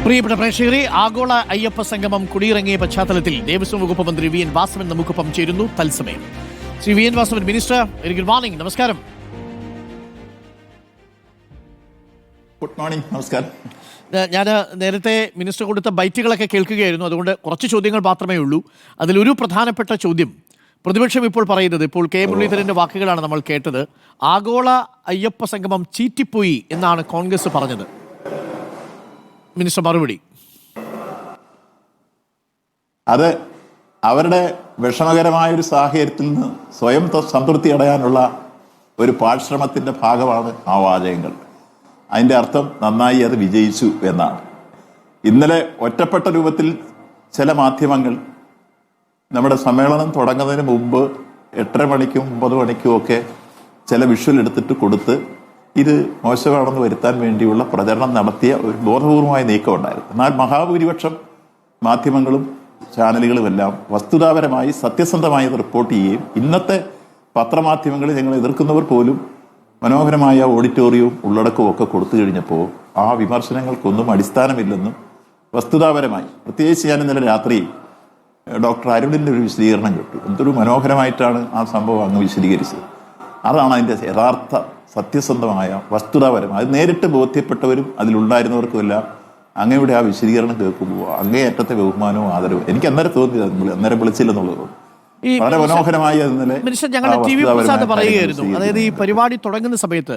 പ്രിയപ്പെട്ട പ്രേക്ഷകരെ, ആഗോള അയ്യപ്പ സംഗമം കുടിയിറങ്ങിയ പശ്ചാത്തലത്തിൽ ദേവസ്വം വകുപ്പ് മന്ത്രി വി എൻ വാസവൻ നമുക്കൊപ്പം ചേരുന്നു തത്സമയം. Shri V N Vasavan, minister, very good morning. നമസ്കാരം. Good morning. നമസ്കാരം. ഞാൻ നേരത്തെ മിനിസ്റ്റർ കൊടുത്ത ബൈറ്റുകളൊക്കെ കേൾക്കുകയായിരുന്നു, അതുകൊണ്ട് കുറച്ച് ചോദ്യങ്ങൾ മാത്രമേ ഉള്ളൂ. അതിലൊരു പ്രധാനപ്പെട്ട ചോദ്യം, പ്രതിപക്ഷം ഇപ്പോൾ പറയുന്നത്, ഇപ്പോൾ കെ മുരളീധരന്റെ വാക്കുകളാണ് നമ്മൾ കേട്ടത്, ആഗോള അയ്യപ്പ സംഗമം ചീറ്റിപ്പോയി എന്നാണ് കോൺഗ്രസ് പറഞ്ഞത്. മിനിസ്റ്റർ മറുപടി. അത് അവരുടെ വിഷമകരമായ ഒരു സാഹചര്യത്തിൽ നിന്ന് സ്വയം സംതൃപ്തി അടയാനുള്ള ഒരു പാഴ്ശ്രമത്തിന്റെ ഭാഗമാണ് ആ വാചകങ്ങൾ. അതിൻ്റെ അർത്ഥം നന്നായി അത് വിജയിച്ചു എന്നാണ്. ഇന്നലെ ഒറ്റപ്പെട്ട രൂപത്തിൽ ചില മാധ്യമങ്ങൾ നമ്മുടെ സമ്മേളനം തുടങ്ങുന്നതിന് മുമ്പ് 8:30 മണിക്കും 9 മണിക്കും ഒക്കെ ചില വിഷ്വൽ എടുത്തിട്ട് കൊടുത്ത് ഇത് മോശമാണെന്ന് വരുത്താൻ വേണ്ടിയുള്ള പ്രചരണം നടത്തിയ ഒരു ബോധപൂർവമായ നീക്കം ഉണ്ടായിരുന്നു. എന്നാൽ മഹാഭൂരിപക്ഷം മാധ്യമങ്ങളും ചാനലുകളുമെല്ലാം വസ്തുതാപരമായി സത്യസന്ധമായി റിപ്പോർട്ട് ചെയ്യുകയും ഇന്നത്തെ പത്രമാധ്യമങ്ങളിൽ ഞങ്ങൾ എതിർക്കുന്നവർ പോലും മനോഹരമായ ഓഡിറ്റോറിയവും ഉള്ളടക്കവും ഒക്കെ കൊടുത്തു കഴിഞ്ഞപ്പോൾ ആ വിമർശനങ്ങൾക്കൊന്നും അടിസ്ഥാനമില്ലെന്നും വസ്തുതാപരമായി, പ്രത്യേകിച്ച് ഞാൻ ഇന്നലെ രാത്രി ഡോക്ടർ അരുണിൻ്റെ ഒരു വിശദീകരണം കേട്ടു. എന്തൊരു മനോഹരമായിട്ടാണ് ആ സംഭവം അങ്ങ് വിശദീകരിച്ചത്. അതാണ് അതിൻ്റെ യഥാർത്ഥ സത്യസന്ധമായ വസ്തുതാപരമായ, അത് നേരിട്ട് ബോധ്യപ്പെട്ടവരും അതിലുണ്ടായിരുന്നവർക്കുമെല്ലാം അങ്ങയുടെ ആ വിശദീകരണം കേൾക്കുമ്പോൾ അങ്ങേയറ്റത്തെ ബഹുമാനവും ആദരവും എനിക്ക് അന്നേരം തോന്നിയത്, അന്നേരം വിളിച്ചില്ലെന്നുള്ളത് വളരെ മനോഹരമായി. ഞങ്ങളുടെ ടി വി പ്രസാദ് പറയുകയായിരുന്നു, അതായത് ഈ പരിപാടി തുടങ്ങുന്ന സമയത്ത്,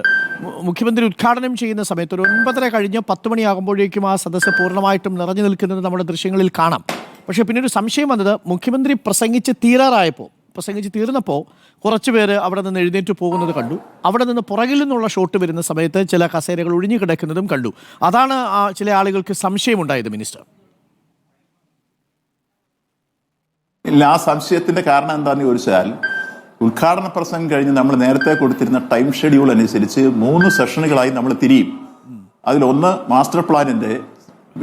മുഖ്യമന്ത്രി ഉദ്ഘാടനം ചെയ്യുന്ന സമയത്ത് ഒരു 9:30 കഴിഞ്ഞ് 10 മണിയാകുമ്പോഴേക്കും ആ സദസ്സ് പൂർണ്ണമായിട്ടും നിറഞ്ഞു നിൽക്കുന്നത് നമ്മുടെ ദൃശ്യങ്ങളിൽ കാണാം. പക്ഷേ പിന്നെ ഒരു സംശയം വന്നത്, മുഖ്യമന്ത്രി പ്രസംഗിച്ച് തീർന്നപ്പോൾ കുറച്ച് പേര് അവിടെ നിന്ന് എഴുന്നേറ്റ് പോകുന്നത് കണ്ടു. അവിടെ നിന്ന് പുറകിൽ നിന്നുള്ള ഷോട്ട് വരുന്ന സമയത്ത് ചില കസേരകൾ ഒഴിഞ്ഞു കിടക്കുന്നതും കണ്ടു. അതാണ് ചില ആളുകൾക്ക് സംശയമുണ്ടായത്. മിനിസ്റ്റർ, ഇല്ല, ആ സംശയത്തിന്റെ കാരണം എന്താണെന്ന് ചോദിച്ചാൽ, ഉദ്ഘാടന പ്രസംഗം കഴിഞ്ഞ് നമ്മൾ നേരത്തെ കൊടുത്തിരുന്ന ടൈം ഷെഡ്യൂൾ അനുസരിച്ച് 3 സെഷനുകളായി നമ്മൾ തിരിയും. അതിലൊന്ന് മാസ്റ്റർ പ്ലാനിന്റെ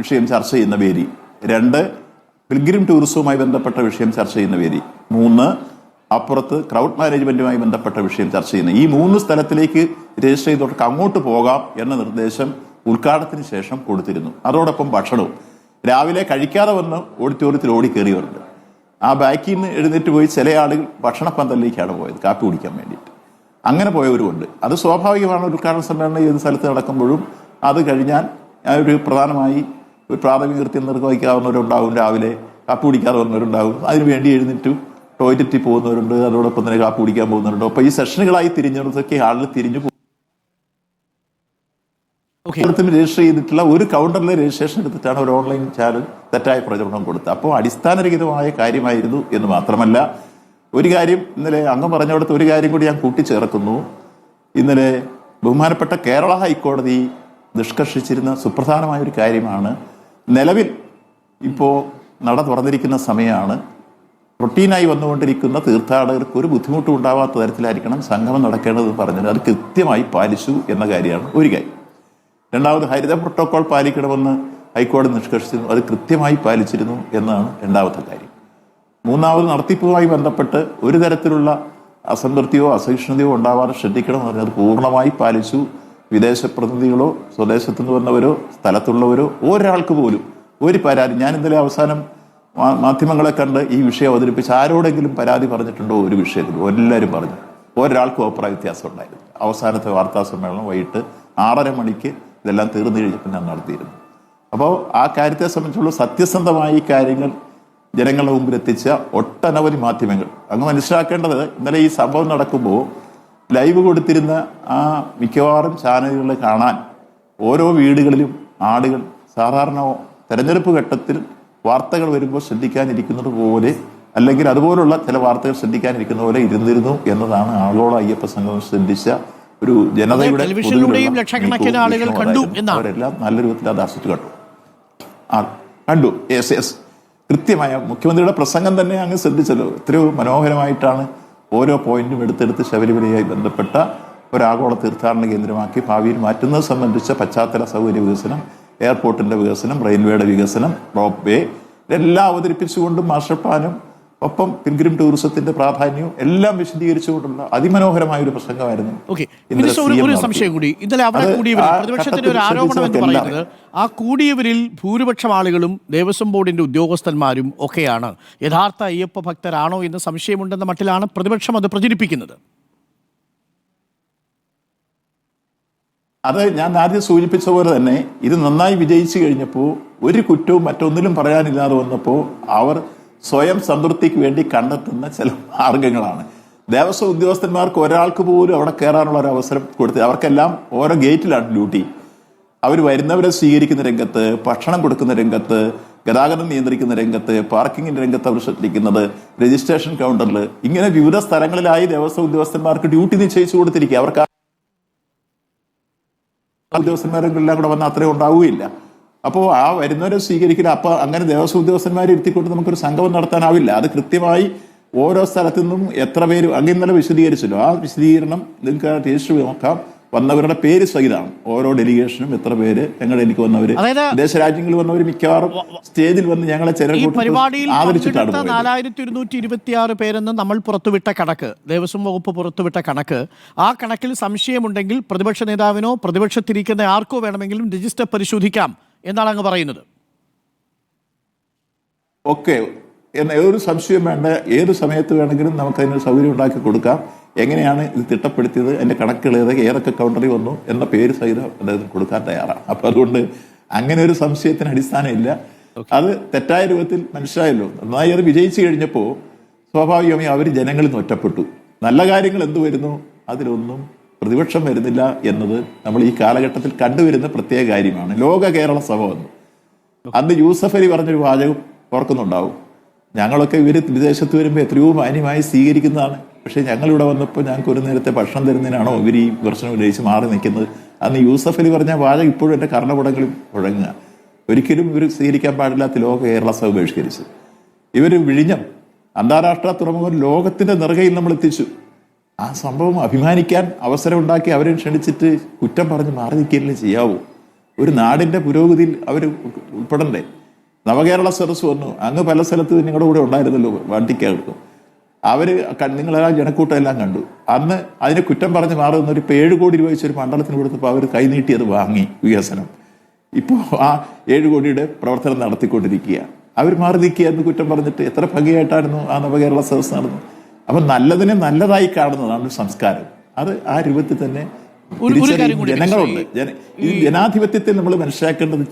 വിഷയം ചർച്ച ചെയ്യുന്ന വേദി, 2 പിൽഗ്രിം ടൂറിസവുമായി ബന്ധപ്പെട്ട വിഷയം ചർച്ച ചെയ്യുന്ന വേദി, 3 അപ്പുറത്ത് ക്രൗഡ് മാനേജ്മെന്റുമായി ബന്ധപ്പെട്ട വിഷയം ചർച്ച ചെയ്യുന്ന, ഈ 3 സ്ഥലത്തിലേക്ക് രജിസ്റ്റർ ചെയ്തവർക്ക് അങ്ങോട്ട് പോകാം എന്ന നിർദ്ദേശം ഉദ്ഘാടനത്തിന് ശേഷം കൊടുത്തിരുന്നു. അതോടൊപ്പം ഭക്ഷണവും. രാവിലെ കഴിക്കാതെ വന്ന് ഓഡിറ്റോറിയത്തിൽ ഓടിക്കേറിയവരുണ്ട്. ആ ബാക്കിൽ നിന്ന് എഴുന്നേറ്റ് പോയി ചില ആളുകൾ ഭക്ഷണ പന്തലിലേക്കാണ് പോയത്, കാപ്പി കുടിക്കാൻ വേണ്ടിയിട്ട്. അങ്ങനെ പോയവരുമുണ്ട്. അത് സ്വാഭാവികമാണ്. ഉദ്ഘാടന സമ്മേളനം ഏത് സ്ഥലത്ത് നടക്കുമ്പോഴും അത് കഴിഞ്ഞാൽ ഒരു പ്രധാനമായി ഒരു പ്രാഥമിക കൃത്യം നിർവഹിക്കാവുന്നവരുണ്ടാവും, രാവിലെ കാപ്പി കുടിക്കാതെ വന്നവരുണ്ടാവും, അതിനുവേണ്ടി എഴുന്നേറ്റ് ടോയ്ലറ്റിൽ പോകുന്നവരുണ്ട്, അതോടൊപ്പം തന്നെ കാപ്പി കുടിക്കാൻ പോകുന്നവരുണ്ട്. അപ്പോൾ ഈ സെഷനുകളായി തിരിഞ്ഞിടത്തൊക്കെ ആളുകൾ തിരിഞ്ഞു പോകും. രജിസ്റ്റർ ചെയ്തിട്ടുള്ള ഒരു കൗണ്ടറിലെ രജിസ്ട്രേഷൻ എടുത്തിട്ടാണ് ഒരു ഓൺലൈൻ ചാനൽ തെറ്റായ പ്രചരണം കൊടുത്തത്. അപ്പോൾ അടിസ്ഥാനരഹിതമായ കാര്യമായിരുന്നു എന്ന് മാത്രമല്ല, ഒരു കാര്യം ഇന്നലെ അങ്ങ് പറഞ്ഞവിടുത്തെ ഒരു കാര്യം കൂടി ഞാൻ കൂട്ടിച്ചേർക്കുന്നു. ഇന്നലെ ബഹുമാനപ്പെട്ട കേരള ഹൈക്കോടതി നിഷ്കർഷിച്ചിരുന്ന സുപ്രധാനമായ ഒരു കാര്യമാണ്, നിലവിൽ ഇപ്പോൾ നട തുറന്നിരിക്കുന്ന സമയമാണ്, റൊട്ടീനായി വന്നുകൊണ്ടിരിക്കുന്ന തീർത്ഥാടകർക്ക് ഒരു ബുദ്ധിമുട്ടും ഉണ്ടാവാത്ത തരത്തിലായിരിക്കണം സംഗമം നടക്കേണ്ടതെന്ന് പറഞ്ഞത്. അത് കൃത്യമായി പാലിച്ചു എന്ന കാര്യമാണ് ഒരു കാര്യം. രണ്ടാമത്, ഹരിത പ്രോട്ടോകോൾ പാലിക്കണമെന്ന് ഹൈക്കോടതി നിഷ്കർഷിച്ചിരുന്നു, അത് കൃത്യമായി പാലിച്ചിരുന്നു എന്നാണ് രണ്ടാമത്തെ കാര്യം. മൂന്നാമത്, നടത്തിപ്പുമായി ബന്ധപ്പെട്ട് ഒരു തരത്തിലുള്ള അസംതൃപ്തിയോ അസഹിഷ്ണുതയോ ഉണ്ടാവാതെ ശ്രദ്ധിക്കണമെന്ന് പറഞ്ഞത് പൂർണ്ണമായി പാലിച്ചു. വിദേശ പ്രതിനിധികളോ സ്വദേശത്തു നിന്ന് വന്നവരോ സ്ഥലത്തുള്ളവരോ ഒരാൾക്ക് പോലും ഒരു പരാതി, ഞാൻ ഇന്നലെ അവസാനം മാധ്യമങ്ങളെ കണ്ട് ഈ വിഷയം അവതരിപ്പിച്ച് ആരോടെങ്കിലും പരാതി പറഞ്ഞിട്ടുണ്ടോ ഒരു വിഷയത്തിൽ? എല്ലാവരും പറഞ്ഞു. ഒരാൾക്കും അഭിപ്രായ വ്യത്യാസം ഉണ്ടായിരുന്നു. അവസാനത്തെ വാർത്താ സമ്മേളനം വൈകിട്ട് 6:30 മണിക്ക് ഇതെല്ലാം തീർന്നു കഴിഞ്ഞപ്പോൾ ഞാൻ നടത്തിയിരുന്നു. അപ്പോൾ ആ കാര്യത്തെ സംബന്ധിച്ചുള്ള സത്യസന്ധമായ ഈ കാര്യങ്ങൾ ജനങ്ങളുടെ മുമ്പിൽ എത്തിച്ച ഒട്ടനവധി മാധ്യമങ്ങൾ. അങ്ങ് മനസ്സിലാക്കേണ്ടത്, ഇന്നലെ ഈ സംഭവം നടക്കുമ്പോൾ ലൈവ് കൊടുത്തിരുന്ന ആ മിക്കവാറും ചാനലുകളെ കാണാൻ ഓരോ വീടുകളിലും ആളുകൾ സാധാരണ തെരഞ്ഞെടുപ്പ് ഘട്ടത്തിൽ വാർത്തകൾ വരുമ്പോൾ ശ്രദ്ധിക്കാനിരിക്കുന്നത് പോലെ, അല്ലെങ്കിൽ അതുപോലുള്ള ചില വാർത്തകൾ ശ്രദ്ധിക്കാനിരിക്കുന്ന പോലെ ഇരുന്നിരുന്നു എന്നതാണ് ആഗോള അയ്യപ്പ സംഗമം ശ്രദ്ധിച്ച ഒരു ജനതയുടെ അവരെല്ലാം നല്ല രൂപത്തിൽ അത് ആസ്വദിച്ച് കണ്ടു. യെസ്, കൃത്യമായ മുഖ്യമന്ത്രിയുടെ പ്രസംഗം തന്നെ അങ്ങ് ശ്രദ്ധിച്ചല്ലോ. എത്രയോ മനോഹരമായിട്ടാണ് ഓരോ പോയിന്റും എടുത്തെടുത്ത് ശബരിമലയുമായി ബന്ധപ്പെട്ട ഒരാഗോള തീർത്ഥാടന കേന്ദ്രമാക്കി ഭാവിയിൽ മാറ്റുന്നത് സംബന്ധിച്ച പശ്ചാത്തല സൗകര്യ വികസനം, എയർപോർട്ടിന്റെ വികസനം, റെയിൽവേയുടെ വികസനം, റോപ്പ് വേ, ഇതെല്ലാം അവതരിപ്പിച്ചുകൊണ്ടും മാസ്റ്റർ പ്ലാനും ഒപ്പം പിൽഗ്രിം ടൂറിസത്തിന്റെ പ്രാധാന്യവും എല്ലാം വിശദീകരിച്ചുകൊണ്ടുള്ള അതിമനോഹരമായ ഒരു പ്രസംഗമായിരുന്നു. ഒരു സംശയം കൂടി, ഇന്നലെ അവിടെ കൂടിയവരിൽ പ്രതിപക്ഷത്തിന്റെ ഒരു ആരോപണം എന്ന് പറയുന്നത് ആ കൂടിയവരിൽ ഭൂരിപക്ഷം ആളുകളും ദേവസ്വം ബോർഡിന്റെ ഉദ്യോഗസ്ഥന്മാരും ഒക്കെയാണ്. യഥാർത്ഥ അയ്യപ്പ ഭക്തരാണോ എന്ന് സംശയമുണ്ടെന്ന മട്ടിലാണ് പ്രതിപക്ഷം അത് പ്രചരിപ്പിക്കുന്നത്. അത് ഞാൻ ആദ്യം സൂചിപ്പിച്ച പോലെ തന്നെ ഇത് നന്നായി വിജയിച്ചു കഴിഞ്ഞപ്പോൾ ഒരു കുറ്റവും മറ്റൊന്നിലും പറയാനില്ലാതെ വന്നപ്പോൾ അവർ സ്വയം സംതൃപ്തിക്ക് വേണ്ടി കണ്ടെത്തുന്ന ചില മാർഗങ്ങളാണ്. ദേവസ്വം ഉദ്യോഗസ്ഥന്മാർക്ക് ഒരാൾക്ക് പോലും അവിടെ കയറാനുള്ള ഒരു അവസരം കൊടുത്ത് അവർക്കെല്ലാം ഓരോ ഗേറ്റിലാണ് ഡ്യൂട്ടി. അവർ വരുന്നവരെ സ്വീകരിക്കുന്ന രംഗത്ത്, ഭക്ഷണം കൊടുക്കുന്ന രംഗത്ത്, ഗതാഗതം നിയന്ത്രിക്കുന്ന രംഗത്ത്, പാർക്കിങ്ങിന്റെ രംഗത്ത് അവർ ശ്രദ്ധിക്കുന്നത്, രജിസ്ട്രേഷൻ കൗണ്ടറിൽ, ഇങ്ങനെ വിവിധ സ്ഥലങ്ങളിലായി ദേവസ്വം ഉദ്യോഗസ്ഥന്മാർക്ക് ഡ്യൂട്ടി നിശ്ചയിച്ചു കൊടുത്തിരിക്കുക. അവർക്ക് ഉദ്യോഗസ്ഥന്മാരെല്ലാം കൂടെ വന്നാൽ അത്രയും ഉണ്ടാവുകയില്ല. അപ്പോൾ ആ വരുന്നവരെ സ്വീകരിക്കില്ല. അപ്പോൾ അങ്ങനെ ദേവസ്വം ഉദ്യോഗസ്ഥന്മാരെ ഇരുത്തിക്കൊണ്ട് നമുക്കൊരു സംഗമം നടത്താനാവില്ല. അത് കൃത്യമായി ഓരോ സ്ഥലത്തു നിന്നും എത്ര പേര് അങ്ങ് ഇന്നലെ വിശദീകരിച്ചല്ലോ, ആ വിശദീകരണം നിങ്ങൾക്ക് രജിസ്റ്റർ നോക്കാം. വന്നവരുടെ പേര് സഹിതമാണ് ഓരോ ഡെലിഗേഷനും എത്ര പേര് ഞങ്ങളുടെ എനിക്ക് വന്നവര്, വിദേശ രാജ്യങ്ങളിൽ വന്നവർ മിക്കവാറും സ്റ്റേജിൽ വന്ന് ഞങ്ങളെ ആദരിച്ചിട്ടാണ്. 4126 പേരെന്ന് നമ്മൾ പുറത്തുവിട്ട കണക്ക്, ദേവസ്വം വകുപ്പ് പുറത്തുവിട്ട കണക്ക്, ആ കണക്കിൽ സംശയമുണ്ടെങ്കിൽ പ്രതിപക്ഷ നേതാവിനോ പ്രതിപക്ഷത്തിരിക്കുന്ന ആർക്കോ വേണമെങ്കിലും രജിസ്റ്റർ പരിശോധിക്കാം എന്നാണ് അങ്ങ് പറയുന്നത്. ഓക്കെ, ഏതൊരു സംശയം വേണ്ട, ഏത് സമയത്ത് വേണമെങ്കിലും നമുക്ക് അതിന് സൗകര്യം ഉണ്ടാക്കി കൊടുക്കാം. എങ്ങനെയാണ് ഇത് തിട്ടപ്പെടുത്തിയത്, അതിന്റെ കണക്കുകൾ ഏതൊക്കെ കൗണ്ടറിൽ വന്നു എന്ന പേര് സഹിതം അദ്ദേഹത്തിന് കൊടുക്കാൻ തയ്യാറാണ്. അപ്പൊ അതുകൊണ്ട് അങ്ങനെ ഒരു സംശയത്തിന് അടിസ്ഥാനമില്ല. അത് തെറ്റായ രൂപത്തിൽ മനസ്സിലായല്ലോ. നന്നായി അത് വിജയിച്ചു കഴിഞ്ഞപ്പോൾ സ്വാഭാവികമായി അവർ ജനങ്ങളിൽ നിന്ന് ഒറ്റപ്പെട്ടു. നല്ല കാര്യങ്ങൾ എന്ത് വരുന്നു അതിലൊന്നും പ്രതിപക്ഷം വരുന്നില്ല എന്നത് നമ്മൾ ഈ കാലഘട്ടത്തിൽ കണ്ടുവരുന്ന പ്രത്യേക കാര്യമാണ്. ലോക കേരള സഭ വന്നു, അന്ന് യൂസഫ് അലി പറഞ്ഞൊരു വാചകം ഓർക്കുന്നുണ്ടാവും. ഞങ്ങളൊക്കെ ഇവര് വിദേശത്ത് വരുമ്പോൾ എത്രയോ മാന്യമായി സ്വീകരിക്കുന്നതാണ്, പക്ഷെ ഞങ്ങളിവിടെ വന്നപ്പോൾ ഞങ്ങൾക്ക് ഒരു നേരത്തെ ഭക്ഷണം തരുന്നതിനാണോ ഇവർ ഈ വിമർശനം ഉന്നയിച്ച് മാറി നിൽക്കുന്നത്. അന്ന് യൂസഫ് അലി പറഞ്ഞ വാചകം ഇപ്പോഴും എൻ്റെ കർണപടങ്ങളിൽ മുഴങ്ങുക. ഒരിക്കലും ഇവർ സ്വീകരിക്കാൻ പാടില്ലാത്ത ലോക കേരള സഭ ബഹിഷ്കരിച്ചു. ഇവർ വിഴിഞ്ഞം അന്താരാഷ്ട്ര തുറമുഖം ലോകത്തിന്റെ നെറുകയിൽ നമ്മൾ എത്തിച്ചു. ആ സംഭവം അഭിമാനിക്കാൻ അവസരം ഉണ്ടാക്കി അവരെ ക്ഷണിച്ചിട്ട് കുറ്റം പറഞ്ഞ് മാറി നിൽക്കുകയല്ലേ ചെയ്യാവൂ. ഒരു നാടിന്റെ പുരോഗതിയിൽ അവർ ഉൾപ്പെടണ്ടേ. നവകേരള സദസ് വന്നു, അങ്ങ് പല സ്ഥലത്ത് നിങ്ങളുടെ കൂടെ ഉണ്ടായിരുന്നല്ലോ വണ്ടിക്കകത്ത്. അവര് നിങ്ങളെല്ലാം ജനക്കൂട്ടമെല്ലാം കണ്ടു. അന്ന് അതിനെ കുറ്റം പറഞ്ഞ് മാറുന്ന ഒരു 7 കോടി രൂപ വെച്ചൊരു മണ്ഡലത്തിന് കൊടുത്തപ്പോൾ അവർ കൈനീട്ടി അത് വാങ്ങി വികസനം. ഇപ്പോൾ ആ 7 കോടിയുടെ പ്രവർത്തനം നടത്തിക്കൊണ്ടിരിക്കുക. അവർ മാറി നിൽക്കുക എന്ന് കുറ്റം പറഞ്ഞിട്ട് എത്ര ഭംഗിയായിട്ടായിരുന്നു ആ നവകേരള സദസ് നടന്നു. അപ്പൊ നല്ലതിനെ നല്ലതായി കാണുന്നതാണ് സംസ്കാരം. അത് ആ രൂപത്തിൽ തന്നെ ജനങ്ങളുണ്ട്. ഈ ജനാധിപത്യത്തിൽ നമ്മൾ മനസ്സിലാക്കേണ്ടത്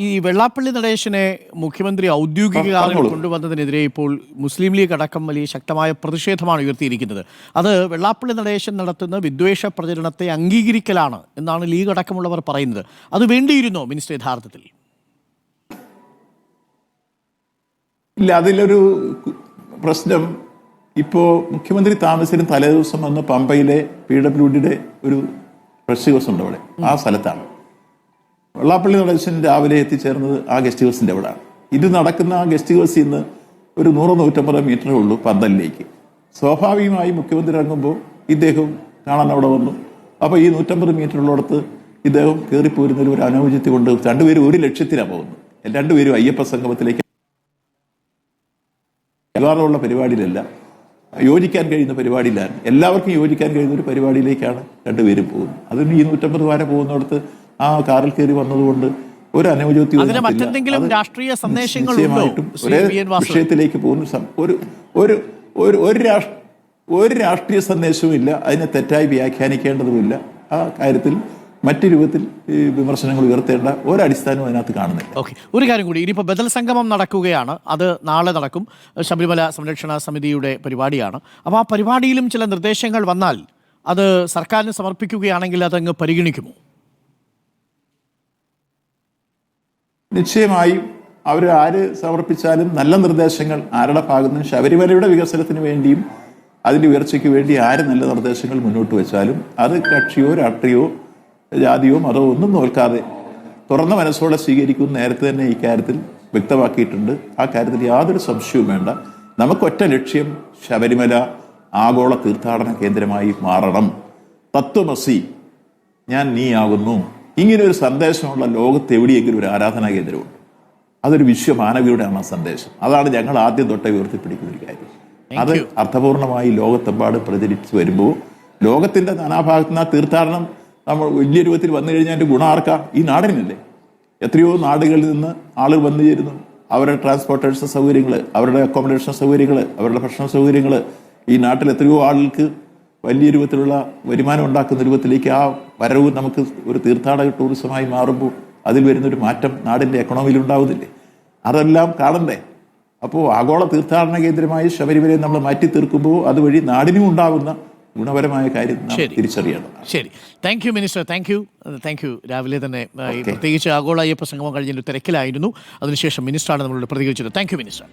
ഈ വെള്ളാപ്പള്ളി നടേശനെ മുഖ്യമന്ത്രി ഔദ്യോഗിക കാറിൽ കൊണ്ടുവന്നതിനെതിരെ ഇപ്പോൾ മുസ്ലിം ലീഗ് അടക്കം വലിയ ശക്തമായ പ്രതിഷേധമാണ് ഉയർത്തിയിരിക്കുന്നത്. അത് വെള്ളാപ്പള്ളി നടേശൻ നടത്തുന്ന വിദ്വേഷ പ്രചരണത്തെ അംഗീകരിക്കലാണ് എന്നാണ് ലീഗ് അടക്കമുള്ളവർ പറയുന്നത്. അത് വേണ്ടിയിരുന്നോ മിനിസ്റ്റർ യഥാർത്ഥത്തിൽ? ഇല്ല, അതിലൊരു പ്രശ്നം ഇപ്പോ മുഖ്യമന്ത്രി താമസിച്ചിരുന്ന തലേദിവസം വന്ന് പമ്പയിലെ PWDയുടെ ഒരു പ്രസ് ഹൗസ് ഉണ്ട് അവിടെ, ആ സ്ഥലത്താണ്. വെള്ളാപ്പള്ളി നടേശൻ രാവിലെ എത്തിച്ചേർന്നത് ആ ഗസ്റ്റ് ഹൗസിന്റെ അവിടെയാണ്. ഇത് നടക്കുന്ന ആ ഗസ്റ്റ് ഹൗസിൽ നിന്ന് ഒരു 100-150 മീറ്ററേ ഉള്ളൂ പന്തലിലേക്ക്. സ്വാഭാവികമായി മുഖ്യമന്ത്രി ഇറങ്ങുമ്പോൾ ഇദ്ദേഹം കാണാൻ അവിടെ വന്നു. അപ്പൊ ഈ 150 മീറ്റർ ഉള്ളിടത്ത് ഇദ്ദേഹം കയറിപ്പോരുന്നതിൽ ഒരു അനൗചിത്യം കൊണ്ട് രണ്ടുപേരും ഒരു ലക്ഷ്യത്തിലാണ് പോകുന്നത്. രണ്ടുപേരും അയ്യപ്പ സംഗമത്തിലേക്ക് ഉള്ള പരിപാടിയിലല്ല, യോജിക്കാൻ കഴിയുന്ന പരിപാടിയിലാണ്, എല്ലാവർക്കും യോജിക്കാൻ കഴിയുന്ന ഒരു പരിപാടിയിലേക്കാണ് രണ്ടുപേരും പോകുന്നത്. അതിന് ഈ 150 വരെ പോകുന്നിടത്ത് ആ കാറിൽ കയറി വന്നതുകൊണ്ട് ഒരു അനൗചിത്യം വിഷയത്തിലേക്ക് പോകുന്ന ഒരു രാഷ്ട്രീയ സന്ദേശവും ഇല്ല. അതിനെ തെറ്റായി വ്യാഖ്യാനിക്കേണ്ടതുമില്ല. ആ കാര്യത്തിൽ മറ്റു രൂപത്തിൽ വിമർശനങ്ങൾ ഉയർത്തേണ്ട ഒരടിസ്ഥാനവും അതിനകത്ത് കാണുന്നില്ല. ഓക്കെ, ഒരു കാര്യം കൂടി, ഇനിയിപ്പോൾ ബദൽ സംഗമം നടക്കുകയാണ്, അത് നാളെ നടക്കും. ശബരിമല സംരക്ഷണ സമിതിയുടെ പരിപാടിയാണ്. അപ്പോൾ ആ പരിപാടിയിലും ചില നിർദ്ദേശങ്ങൾ വന്നാൽ അത് സർക്കാരിന് സമർപ്പിക്കുകയാണെങ്കിൽ അതങ്ങ് പരിഗണിക്കുമോ? നിശ്ചയമായും അവർ ആര് സമർപ്പിച്ചാലും നല്ല നിർദ്ദേശങ്ങൾ ആരുടെ ഭാഗത്തു നിന്നും ശബരിമലയുടെ വികസനത്തിന് വേണ്ടിയും അതിന്റെ ഉയർച്ചയ്ക്ക് വേണ്ടി ആര് നല്ല നിർദ്ദേശങ്ങൾ മുന്നോട്ട് വെച്ചാലും അത് കക്ഷിയോ രാഷ്ട്രീയോ ജാതിയോ മതമോ ഒന്നും നോൽക്കാതെ തുറന്ന മനസ്സോടെ സ്വീകരിക്കും. നേരത്തെ തന്നെ ഈ കാര്യത്തിൽ വ്യക്തമാക്കിയിട്ടുണ്ട്. ആ കാര്യത്തിൽ യാതൊരു സംശയവും വേണ്ട. നമുക്കൊറ്റ ലക്ഷ്യം ശബരിമല ആഗോള തീർത്ഥാടന കേന്ദ്രമായി മാറണം. തത്വമസി, ഞാൻ നീ ആകുന്നു, ഇങ്ങനെ ഒരു സന്ദേശമുള്ള ലോകത്ത് എവിടെയെങ്കിലും ഒരു ആരാധനാ കേന്ദ്രമുണ്ട്? അതൊരു വിശ്വമാനവിയുടെയാണ് ആ സന്ദേശം. അതാണ് ഞങ്ങൾ ആദ്യം തൊട്ടേ ഉയർത്തിപ്പിടിക്കുന്ന ഒരു കാര്യം. അത് അർത്ഥപൂർണമായി ലോകത്തെമ്പാട് പ്രചരിച്ചു വരുമ്പോൾ ലോകത്തിന്റെ നാനാഭാഗത്തു നിന്ന് ആ തീർത്ഥാടനം നമ്മൾ വലിയ രൂപത്തിൽ വന്നു കഴിഞ്ഞാൽ അതിന്റെ ഗുണം ആർക്കാ? ഈ നാടിനല്ലേ. എത്രയോ നാടുകളിൽ നിന്ന് ആളുകൾ വന്നു ചേരുന്നു. അവരുടെ ട്രാൻസ്പോർട്ടേഷൻ സൗകര്യങ്ങൾ, അവരുടെ അക്കോമഡേഷൻ സൗകര്യങ്ങൾ, അവരുടെ ഭക്ഷണ സൗകര്യങ്ങൾ, ഈ നാട്ടിൽ എത്രയോ ആളുകൾക്ക് വലിയ രൂപത്തിലുള്ള വരുമാനം ഉണ്ടാക്കുന്ന രൂപത്തിലേക്ക് ആ വരവ് നമുക്ക് ഒരു തീർത്ഥാടക ടൂറിസമായി മാറുമ്പോൾ അതിൽ വരുന്നൊരു മാറ്റം നാടിൻ്റെ എക്കണോമിയിൽ ഉണ്ടാവുന്നില്ലേ? അതെല്ലാം കാണണ്ടേ? അപ്പോൾ ആഗോള തീർത്ഥാടന കേന്ദ്രമായി ശബരിമലയെ നമ്മൾ മാറ്റി തീർക്കുമ്പോൾ അതുവഴി നാടിനും ഉണ്ടാകുന്ന ഗുണപരമായ കാര്യം തിരിച്ചറിയണം. ശരി, thank you minister. Thank you. രാവിലെ തന്നെ പ്രത്യേകിച്ച് ആഗോള അയ്യപ്പ സംഗമം കഴിഞ്ഞൊരു തിരക്കിലായിരുന്നു. അതിനുശേഷം മിനിസ്റ്ററാണ് നമ്മളോട് പ്രതികരിച്ചത്. Thank you minister.